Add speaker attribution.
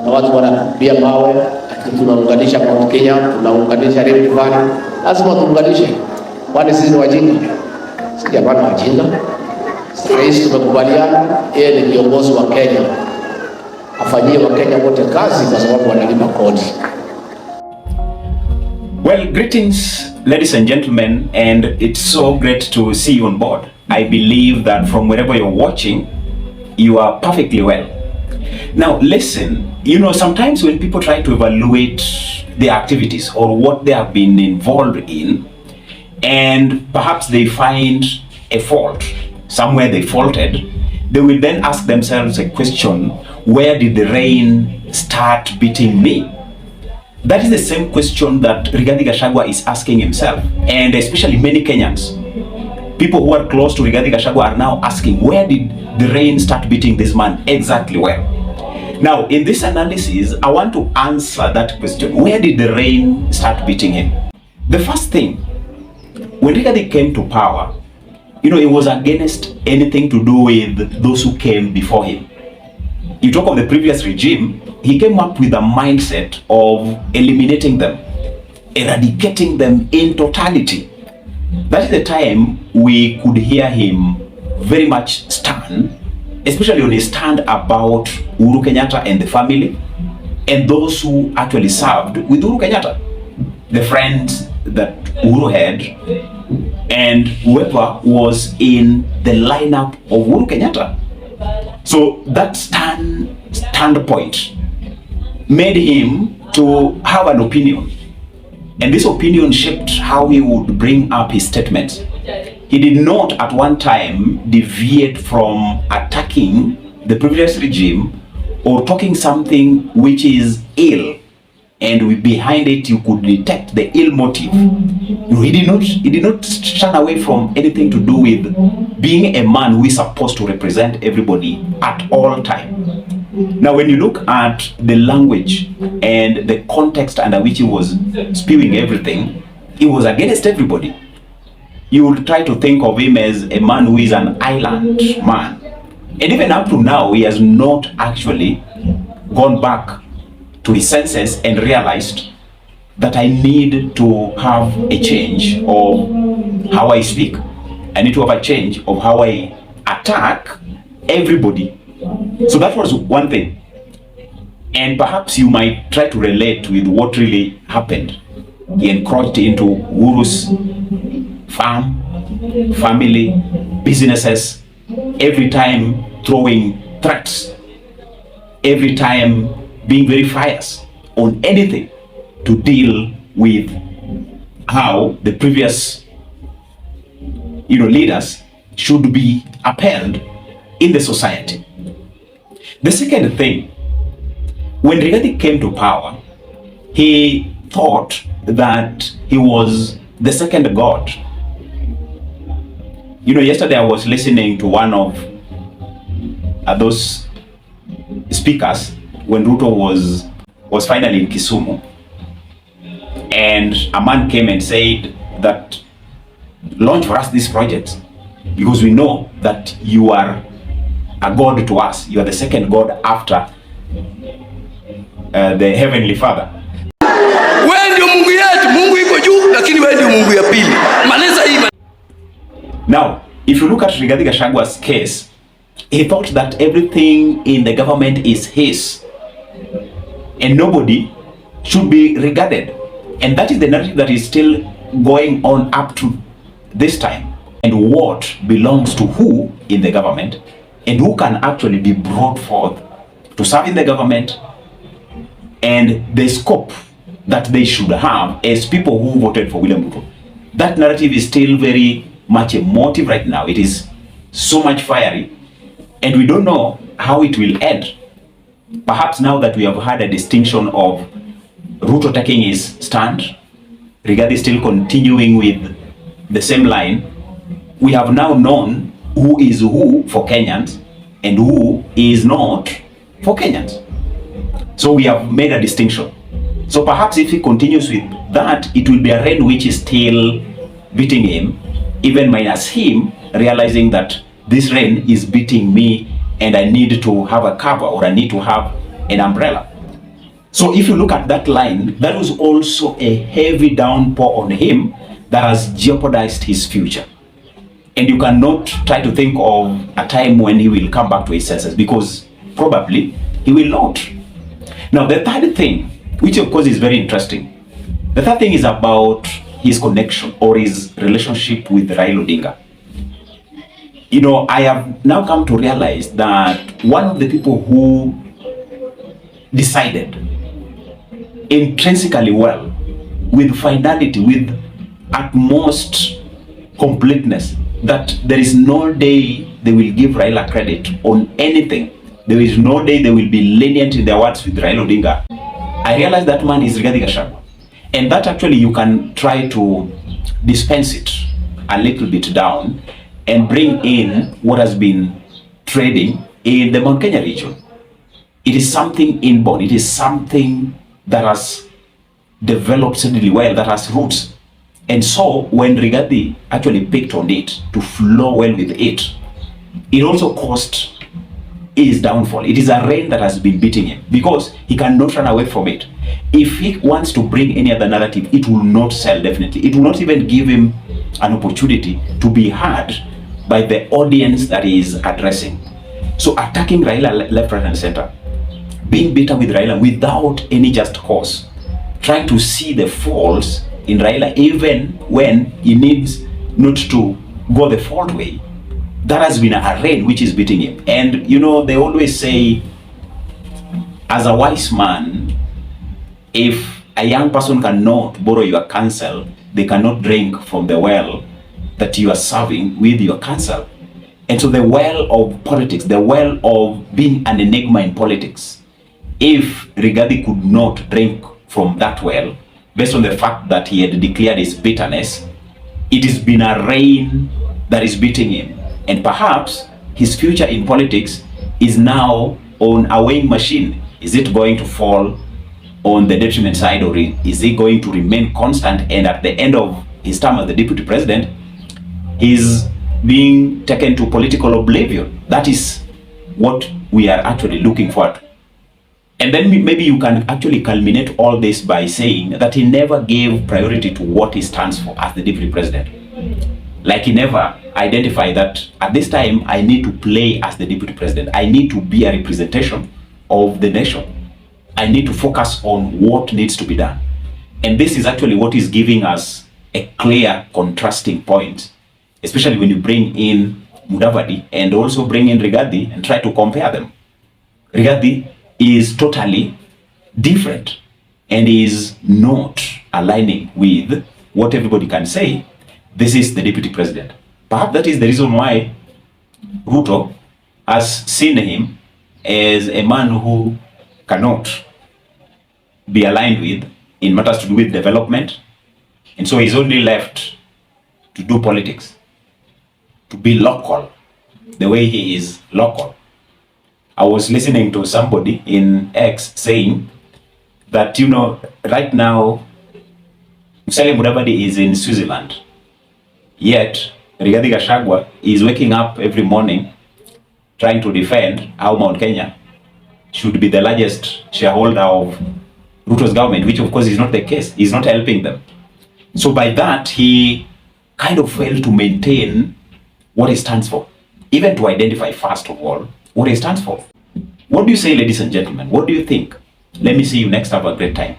Speaker 1: na watu wanakumbia mawe ati tunaunganisha Mount Kenya, tunaunganisha Rift Valley. Lazima tuunganishe, kwani sisi ni wajinga? Sisi hapana wajinga. Rais tumekubaliana yeye ni kiongozi wa Kenya, afanyie Wakenya wote kazi kwa sababu wanalipa kodi.
Speaker 2: Well, greetings ladies and gentlemen, and it's so great to see you on board. I believe that from wherever you're watching, you are perfectly well. Now listen, sometimes when people try to evaluate their activities or what they have been involved in, and perhaps they find a fault, somewhere they faulted, they will then ask themselves a question: where did the rain start beating me? That is the same question that Rigadhi Gachagua is asking himself, and especially many Kenyans. People who are close to Rigadhi Gachagua are now asking, where did the rain start beating this man exactly well? Now, in this analysis, I want to answer that question. Where did the rain start beating him? The first thing, when Rigadhi came to power, it was against anything to do with those who came before him. You talk of the previous regime, he came up with a mindset of eliminating them, eradicating them in totality. That is the time we could hear him very much stand, especially on his stand about Uhuru Kenyatta and the family, and those who actually served with Uhuru Kenyatta, the friends that Uhuru had, and whoever was in the lineup of Uhuru Kenyatta. So that standpoint made him to have an opinion, and this opinion shaped how he would bring up his statements. He did not at one time deviate from attacking the previous regime or talking something which is ill, and behind it you could detect the ill motive. He did not shun away from anything to do with being a man who is supposed to represent everybody at all time. Now, when you look at the language and the context under which he was spewing everything, he was against everybody. You would try to think of him as a man who is an island man. And even up to now, he has not actually gone back to his senses and realized that I need to have a change of how I speak. I need to have a change of how I attack everybody. So that was one thing. And perhaps you might try to relate with what really happened. He encroached into Uhuru's farm, family, businesses, every time throwing threats, every time being very fierce on anything to deal with how the previous leaders should be upheld in the society. The second thing, when Rigathi came to power, he thought that he was the second god. Yesterday I was listening to one of those speakers when Ruto was finally in Kisumu, and a man came and said that launch for us this project because we know that you are a god to us. You are the second god after the heavenly Father.
Speaker 3: Wewe ndio Mungu yetu, Mungu iko juu, lakini wewe ndio Mungu ya pili. Maneza hii.
Speaker 2: Now, if you look at Rigadhi Gachagua's case, he thought that everything in the government is his, and nobody should be regarded. And that is the narrative that is still going on up to this time. And what belongs to who in the government, and who can actually be brought forth to serve in the government, and the scope that they should have as people who voted for William Ruto. That narrative is still very much emotive right now. It is so much fiery, and we don't know how it will end. Perhaps now that we have had a distinction of Ruto taking his stand, Rigathi still continuing with the same line, we have now known who is who for Kenyans and who is not for Kenyans. So we have made a distinction. So perhaps if he continues with that, it will be a rain which is still beating him, even minus him realizing that this rain is beating me and I need to have a cover, or I need to have an umbrella. So if you look at that line, that was also a heavy downpour on him that has jeopardized his future. And you cannot try to think of a time when he will come back to his senses, because probably he will not. Now, the third thing, which of course is very interesting, the third thing is about his connection or his relationship with Raila Odinga. You know, I have now come to realize that one of the people who decided intrinsically well, with finality, with utmost completeness, that there is no day they will give Raila credit on anything. There is no day they will be lenient in their words with Raila Odinga. I realize that man is Rigadhi Gachagua. And that actually you can try to dispense it a little bit down and bring in what has been trading in the Mount Kenya region. It is something inborn. It is something that has developed steadily well, that has roots. And so when Rigathi actually picked on it to flow well with it, it also caused his downfall. It is a rain that has been beating him because he cannot run away from it. If he wants to bring any other narrative, it will not sell definitely. It will not even give him an opportunity to be heard by the audience that he is addressing. So attacking Raila left, right and center, being bitter with Raila without any just cause, trying to see the faults in Raila even when he needs not to go the fault way. That has been a rain which is beating him. And you know, they always say, as a wise man, if a young person cannot borrow your counsel, they cannot drink from the well that you are serving with your counsel. And so the well of politics, the well of being an enigma in politics, if Rigathi could not drink from that well, based on the fact that he had declared his bitterness, it has been a rain that is beating him. And perhaps his future in politics is now on a weighing machine. Is it going to fall on the detriment side, or is he going to remain constant, and at the end of his term as the deputy president, he's being taken to political oblivion? That is what we are actually looking for. And then maybe you can actually culminate all this by saying that he never gave priority to what he stands for as the deputy president. Like he never identified that at this time I need to play as the deputy president. I need to be a representation of the nation. I need to focus on what needs to be done. And this is actually what is giving us a clear contrasting point, especially when you bring in Mudavadi and also bring in Rigathi and try to compare them. Rigathi is totally different and is not aligning with what everybody can say. This is the deputy president. Perhaps that is the reason why Ruto has seen him as a man who cannot be aligned with in matters to do with development. And so he's only left to do politics, to be local, the way he is local. I was listening to somebody in X saying that, you know, right now, Musalia Mudavadi is in Switzerland, yet Rigadhi Gachagua is waking up every morning trying to defend how Mount Kenya should be the largest shareholder of Ruto's government, which of course is not the case. He's not helping them. So by that, he kind of failed to maintain what he stands for, even to identify first of all what he stands for. What do you say, ladies and gentlemen? What do you think? Let me see you next. Have a great time.